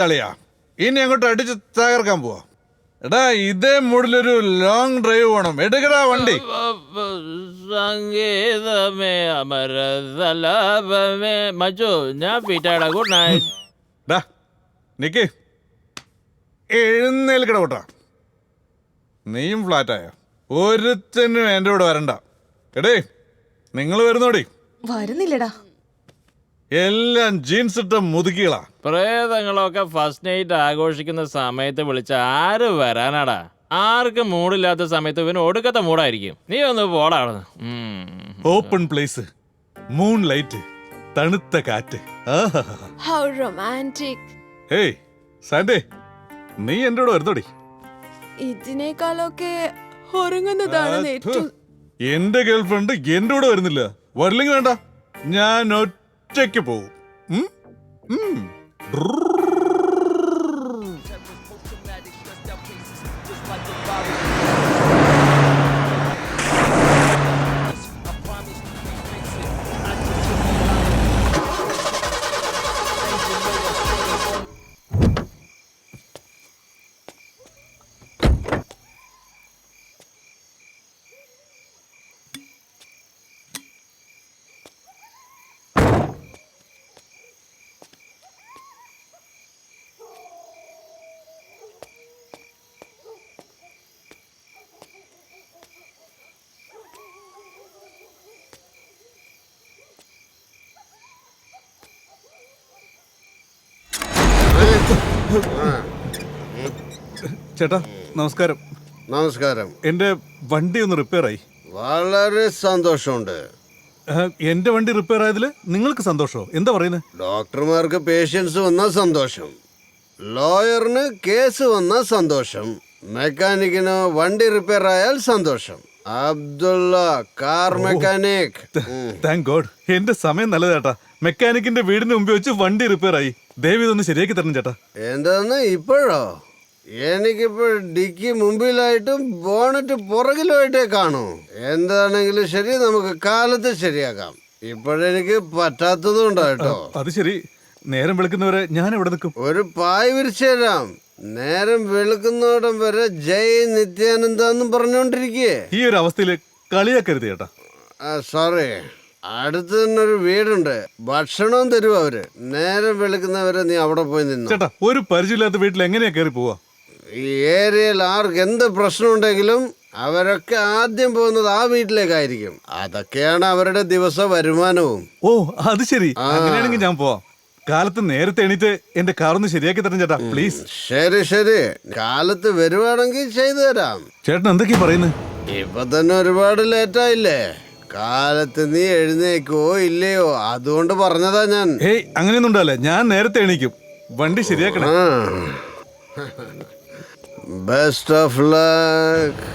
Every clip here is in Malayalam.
കളിയാ ഇനി അങ്ങോട്ട് അടിച്ച് തകർക്കാൻ പോവാ. എടാ ഇതേ മൂഡിലൊരു ലോങ് ഡ്രൈവ് പോണം. എടുക്കടാ വണ്ടി. സംഗീതമേ അമരതലാപമേ മച്ചു ഞാൻ ഫിറ്റാടാ. Good night. ഡാ നിക്ക് എഴുന്നേൽക്കട കൂട്ടാ. നീയും ഫ്ലാറ്റായ ഒരുത്തനും എൻ്റെ കൂടെ വരണ്ട. എടേ നിങ്ങൾ വരുന്നോടി. വരുന്നില്ലടാ. എല്ലാം ജീൻസ് ഇട്ട മുതുക്കികളാ. പ്രേതങ്ങളൊക്കെ ഫസ്റ്റ് നൈറ്റ് ആഘോഷിക്കുന്ന സമയത്ത് വിളിച്ച ആര് വരാനാടാ? ആർക്കും മൂടില്ലാത്ത സമയത്ത് ഇവന് ഒടുക്കത്തെ മൂടായിരിക്കും. നീ ഒന്ന് പോടാ. ഓപ്പൺ പ്ലേസ്, മൂൺ ലൈറ്റ്, തണുത്ത കാറ്റ്. How romantic. ഹേയ് സാൻഡേ, നീ എൻ്റെ കൂടെ വരുന്നോടി. ഇതിനേക്കാളൊക്കെ ഉറങ്ങുന്നതാണ് ഏറ്റവും. എന്റെ ഗേൾഫ്രണ്ട് എന്റെ കൂടെ വരുന്നില്ല. വരില്ലെങ്കിൽ വേണ്ട, ഞാൻ ഒറ്റയ്ക്ക് പോവും. ചേട്ടാ നമസ്കാരം. നമസ്കാരം. എന്റെ വണ്ടി ഒന്ന് റിപ്പയർ ആയി. വളരെ സന്തോഷമുണ്ട്. എന്റെ വണ്ടി റിപ്പയർ ആയതിൽ നിങ്ങൾക്ക് സന്തോഷമോ? എന്താ പറയുന്നത്? ഡോക്ടർമാർക്ക് പേഷ്യൻസ് വന്നാൽ സന്തോഷം, ലോയറിന് കേസ് വന്നാൽ സന്തോഷം, മെക്കാനിക്കിന് വണ്ടി റിപ്പയർ ആയാൽ സന്തോഷം. Abdullah car mechanic. Thank God. എന്റെ സമയം നല്ലത് ചേട്ടാ. മെക്കാനിക്കിന്റെ വീടിന് മുമ്പ് വെച്ച് വണ്ടി റിപ്പയർ ആയി. ദയവ് ഇതൊന്ന് ശരിയാക്കി തരണം ചേട്ടാ. എന്താന്ന് ഇപ്പോഴോ? എനിക്കിപ്പോൾ ഡിക്കി മുമ്പിലായിട്ടും ബോണറ്റ് പുറകിലുമായിട്ടേ കാണൂ. എന്താണെങ്കിലും ശരി, നമുക്ക് കാലത്ത് ശരിയാക്കാം. ഇപ്പോഴെനിക്ക് പറ്റാത്തതുണ്ടോ കേട്ടോ. അത് ശരി. നേരം വെളുക്കുന്നവരെ ഞാൻ എവിടെ നിൽക്കും? ഒരു പായ് വിരിച്ചു തരാം. നേരം വെളുക്കുന്നോടം വരെ ജയ് നിത്യാനന്ദ എന്നും പറഞ്ഞോണ്ടിരിക്കേ. ഈ ഒരു അവസ്ഥയിൽ കളിയാക്കരുത് ചേട്ടാ. സോറി, അടുത്ത് തന്നെ ഒരു വീടുണ്ട്, ഭക്ഷണവും തരും അവര്. നേരം വെളുക്കുന്നവരെ നീ അവിടെ പോയി നിന്നു. ചേട്ടാ ഒരു പരിചയമില്ലാത്ത വീട്ടിൽ എങ്ങനെയാ കയറി പോവാ? ഈ ഏരിയയിൽ ആർക്ക് എന്ത് പ്രശ്നമുണ്ടെങ്കിലും അവരൊക്കെ ആദ്യം പോകുന്നത് ആ വീട്ടിലേക്കായിരിക്കും. അതൊക്കെയാണ് അവരുടെ ദിവസ വരുമാനവും. ഓ അത് ശരി. അങ്ങനെയാണെങ്കിൽ ഞാൻ പോവാം. കാലത്ത് നേരത്തെ എണീറ്റ് എന്റെ കാറൊന്ന് ശരിയാക്കി തരണം ചേട്ടാ പ്ലീസ്. ശരി ശരി, കാലത്ത് വരുവാണെങ്കിൽ ചെയ്തു തരാം. ചേട്ടൻ എന്തൊക്കെയാ പറയുന്നത്? ഇപ്പൊ തന്നെ ഒരുപാട് ലേറ്റായില്ലേ? കാലത്ത് നീ എഴുന്നേക്കോ ഇല്ലയോ, അതുകൊണ്ട് പറഞ്ഞതാ ഞാൻ. ഏയ് അങ്ങനെയൊന്നും ഉണ്ടാവില്ല. ഞാൻ നേരത്തെ എണീക്കും. വണ്ടി ശരിയാക്കണേ. Best of luck.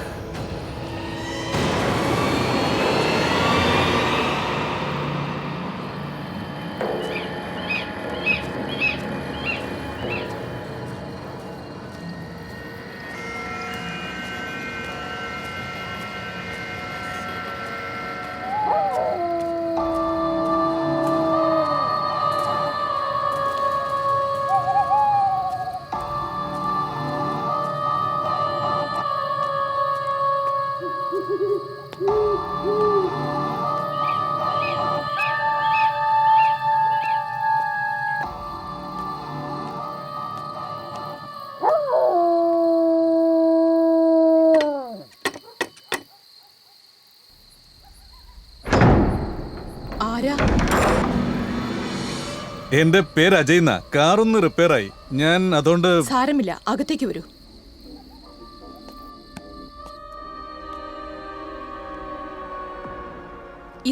എന്റെ പേര് അജയ് എന്നാ. കാറൊന്ന് റിപ്പയർ ആയി. ഞാൻ അതുകൊണ്ട്. സാരമില്ല, അകത്തേക്ക് വരൂ.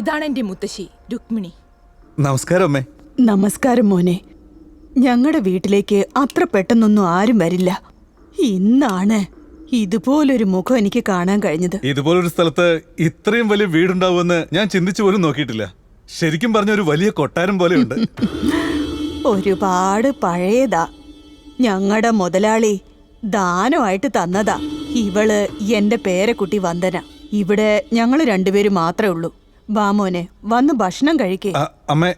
ഇതാണ് എന്റെ മുത്തശ്ശി രുക്മിണി. നമസ്കാരം അമ്മേ. നമസ്കാരം മോനെ. ഞങ്ങളുടെ വീട്ടിലേക്ക് അത്ര പെട്ടെന്നൊന്നും ആരും വരില്ല. ഇന്നാണ് ഇതുപോലൊരു മുഖം എനിക്ക് കാണാൻ കഴിഞ്ഞത്. ഇതുപോലൊരു സ്ഥലത്ത് ഇത്രയും വലിയ വീടുണ്ടാവുമെന്ന് ഞാൻ ചിന്തിച്ചു പോലും നോക്കിയിട്ടില്ല. ശരിക്കും പറഞ്ഞ ഒരു വലിയ കൊട്ടാരം പോലെയുണ്ട്. ഒരുപാട് പഴയതാ. ഞങ്ങളുടെ മുതലാളി ദാനമായിട്ട് തന്നതാ. ഇവള് എന്റെ പേരക്കുട്ടി വന്ദന. ഇവിടെ ഞങ്ങൾ രണ്ടുപേരും മാത്രമേ ഉള്ളൂ. വാ മോനെ, വന്ന് ഭക്ഷണം കഴിക്കേ. അമ്മേ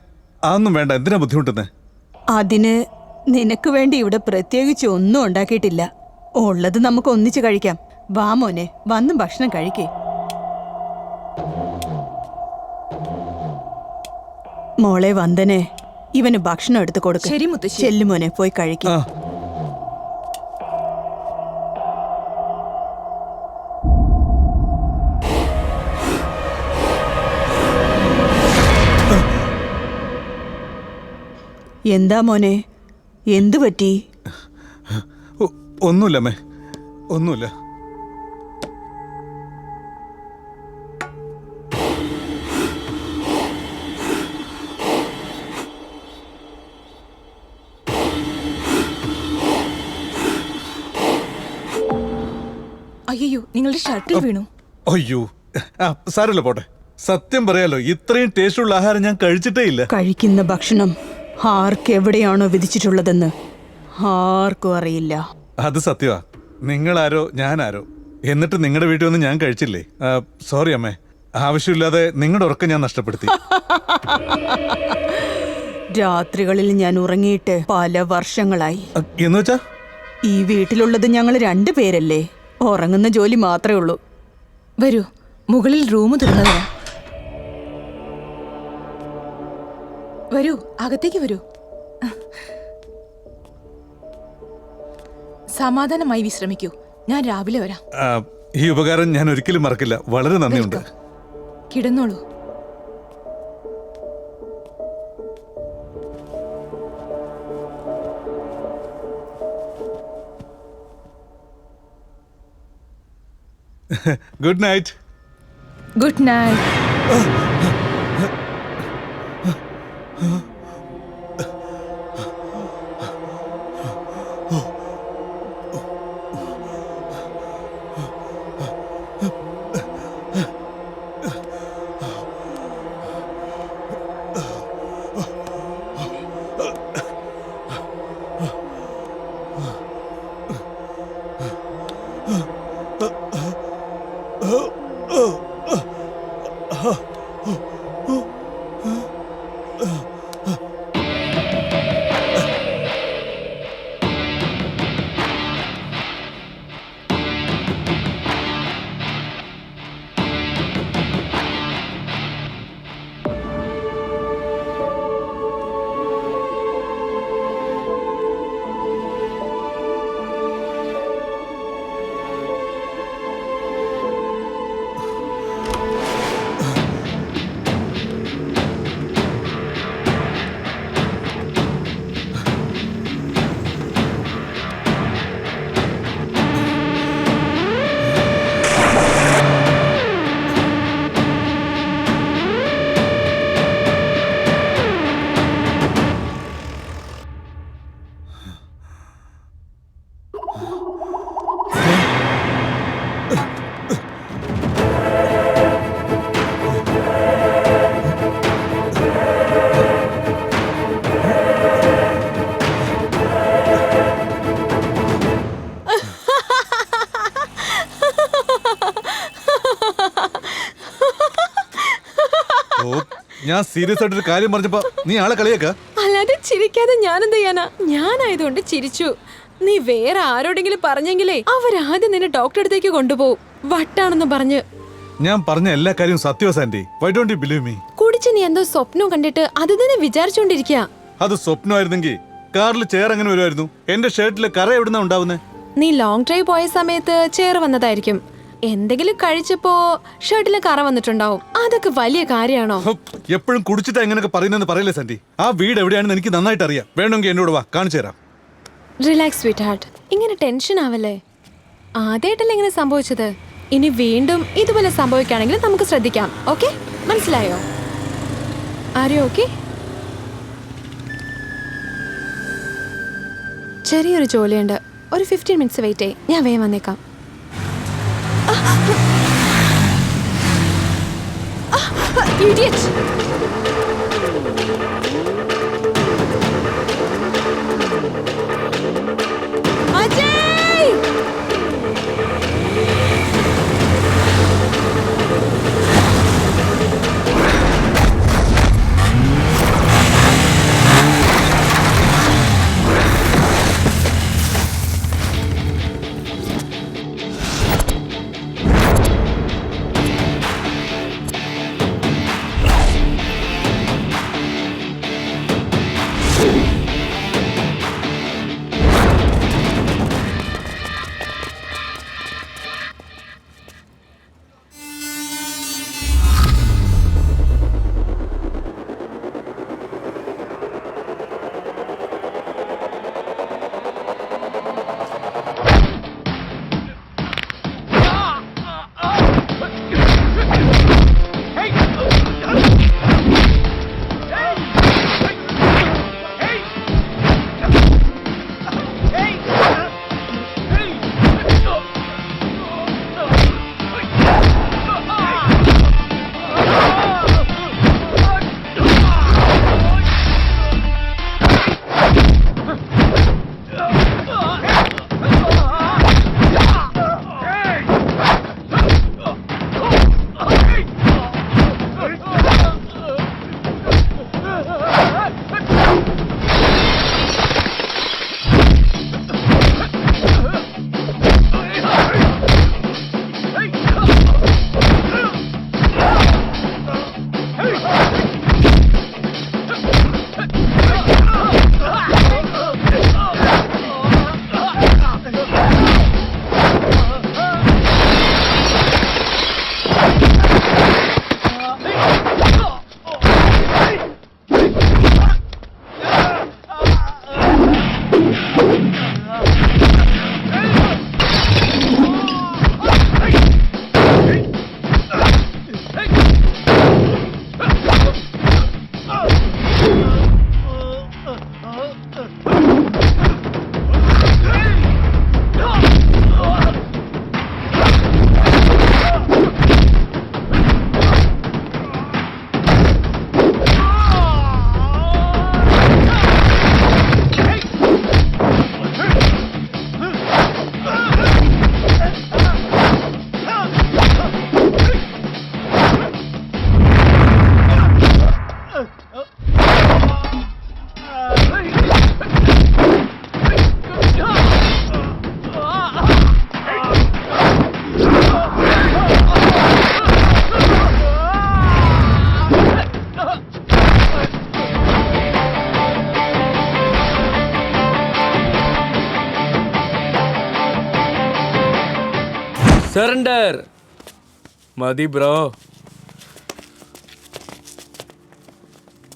അതൊന്നും വേണ്ട. എന്തിനാ ബുദ്ധിമുട്ടുന്നേ? അതിന് നിനക്ക് വേണ്ടി ഇവിടെ പ്രത്യേകിച്ച് ഒന്നും ഉണ്ടാക്കിയിട്ടില്ല. ഉള്ളത് നമുക്ക് ഒന്നിച്ച് കഴിക്കാം. വാ മോനെ, വന്ന് ഭക്ഷണം കഴിക്കേ. മോളെ വന്ദനെ, ഇവന് ഭക്ഷണം എടുത്ത് കൊടുക്ക. ശരി മുത്തശ്ശി. ചെല്ലുമോനെ, പോയി കഴിക്കും. ആ എന്താ മോനെ, എന്തു പറ്റി? ഒന്നുമില്ല അമ്മേ, ഒന്നുമില്ല. അയ്യോ, നിങ്ങളുടെ ഷർട്ടിൽ വീണു. അയ്യോ, സാരമില്ല, പോട്ടെ. സത്യം പറയാലോ, ഇത്രയും ടേസ്റ്റുള്ള ആഹാരം ഞാൻ കഴിച്ചിട്ടേ ഇല്ല. കഴിക്കുന്ന ഭക്ഷണം ആർക്കെവിടെയാണോ വിധിച്ചിട്ടുള്ളതെന്ന് ആർക്കും അറിയില്ല. അത് സത്യമാ. നിങ്ങളാരോ ഞാനാരോ, എന്നിട്ട് നിങ്ങളുടെ വീട്ടിൽ വന്ന് ഞാൻ കഴിച്ചില്ലേ. സോറി അമ്മേ, ആവശ്യമില്ലാതെ നിങ്ങളുടെ ഉറക്കം ഞാൻ നഷ്ടപ്പെടുത്തി. രാത്രികളിൽ ഞാൻ ഉറങ്ങിയിട്ട് പല വർഷങ്ങളായി. എന്നുവെച്ചാ? ഈ വീട്ടിലുള്ളത് ഞങ്ങൾ രണ്ടുപേരല്ലേ, ഉറങ്ങുന്ന ജോലി മാത്രമേ ഉള്ളൂ. വരൂ, മുകളിൽ റൂം തുറന്നതാ. വരൂ, അകത്തേക്ക് വരൂ. സമാധാനമായി വിശ്രമിക്കൂ. ഞാൻ രാവിലെ വരാം. ഈ ഉപകാരം ഞാൻ ഒരിക്കലും മറക്കില്ല. വളരെ നന്ദിയുണ്ട്. കിടന്നോളൂ. Good night. Good night. ഞാൻ സീരിയസ് ആയിട്ടൊരു കാര്യം പറഞ്ഞപ്പോ നീ ആളെ കളിയാക്ക. അല്ലാതെ ചിരിക്കാതെ ഞാനെന്ത് ചെയ്യാനാ? ഞാനായതുകൊണ്ട് ചിരിച്ചു. നീ വേറെ ആരോടെങ്കിലും പറഞ്ഞെങ്കിലേ അവരാദ്യം നിന്നെ ഡോക്ടറെ അടുത്തേക്ക് കൊണ്ടുപോകും, വട്ടാണെന്ന് പറഞ്ഞ്. ഞാൻ പറഞ്ഞ എല്ലാ കാര്യവും സത്യവാ Sandy. Why don't you believe me? കുടിച്ച് നീ എന്തോ സ്വപ്നം കണ്ടിട്ട് അത് തന്നെ വിചാരിച്ചോണ്ടിരിക്കുക. അത് സ്വപ്നമായിരുന്നെങ്കിൽ കാറിൽ ചെയർ എങ്ങനെ വരുമായിരുന്നു? എന്റെ ഷർട്ടിലെ കറ എവിടുന്നാ ഉണ്ടാവുന്നേ? നീ ലോങ് ഡ്രൈവ് പോയ സമയത്ത് ചെയർ വന്നതായിരിക്കും. എന്തെങ്കിലും കഴിച്ചപ്പോ ഷർട്ടിലെ കറ വന്നിട്ടുണ്ടാവും. അതൊക്കെ വലിയ കാര്യമാണോ? എപ്പോഴും കുടിച്ചിട്ടാ എങ്ങനെയൊക്കെ പറയുന്നെന്ന് പറയില്ലേ സാൻഡി. ആ വീട് എവിടെയാണെന്ന് എനിക്ക് നന്നായിട്ട് അറിയാം. വേണമെങ്കിൽ എന്നോട് വാ, കാണിച്ചു തരാം. റിലാക്സ് സ്വീറ്റ് ഹാർട്ട്, ഇങ്ങനെ ടെൻഷൻ ആവല്ലേ. ആദ്യമായിട്ടല്ലേ ഇങ്ങനെ സംഭവിച്ചത്. ഇനി വീണ്ടും ഇതുപോലെ സംഭവിക്കുകയാണെങ്കിൽ നമുക്ക് ശ്രദ്ധിക്കാം. ഓക്കെ, മനസ്സിലായോ? ആരെയോ ഓക്കെ? ചെറിയൊരു ജോലിയുണ്ട്, ഒരു 15 മിനിറ്റ്സ് വെയിറ്റ് ചെയ്യ്, ഞാൻ വേഗം വന്നേക്കാം. Idiot! Ajay! സറണ്ടർ മതി ബ്രോ.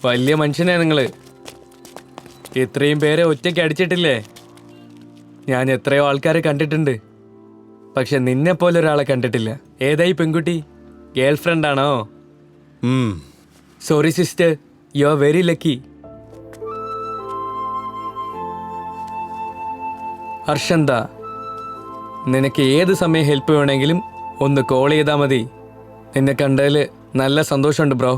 വലിയ മനുഷ്യനാ നിങ്ങള്. ഇത്രയും പേരെ ഒറ്റയ്ക്ക് അടിച്ചിട്ടില്ലേ? ഞാൻ എത്രയോ ആൾക്കാരെ കണ്ടിട്ടുണ്ട്, പക്ഷെ നിന്നെ പോലെ ഒരാളെ കണ്ടിട്ടില്ല. ഏതായി പെൺകുട്ടി? ഗേൾ ഫ്രണ്ട് ആണോ? Sorry sister, you are very lucky. Harshanta, നിനക്ക് ഏത് സമയം ഹെൽപ്പ് വേണമെങ്കിലും ഒന്ന് കോൾ ചെയ്താൽ മതി. നിന്നെ കണ്ടതിൽ നല്ല സന്തോഷമുണ്ട് ബ്രോ.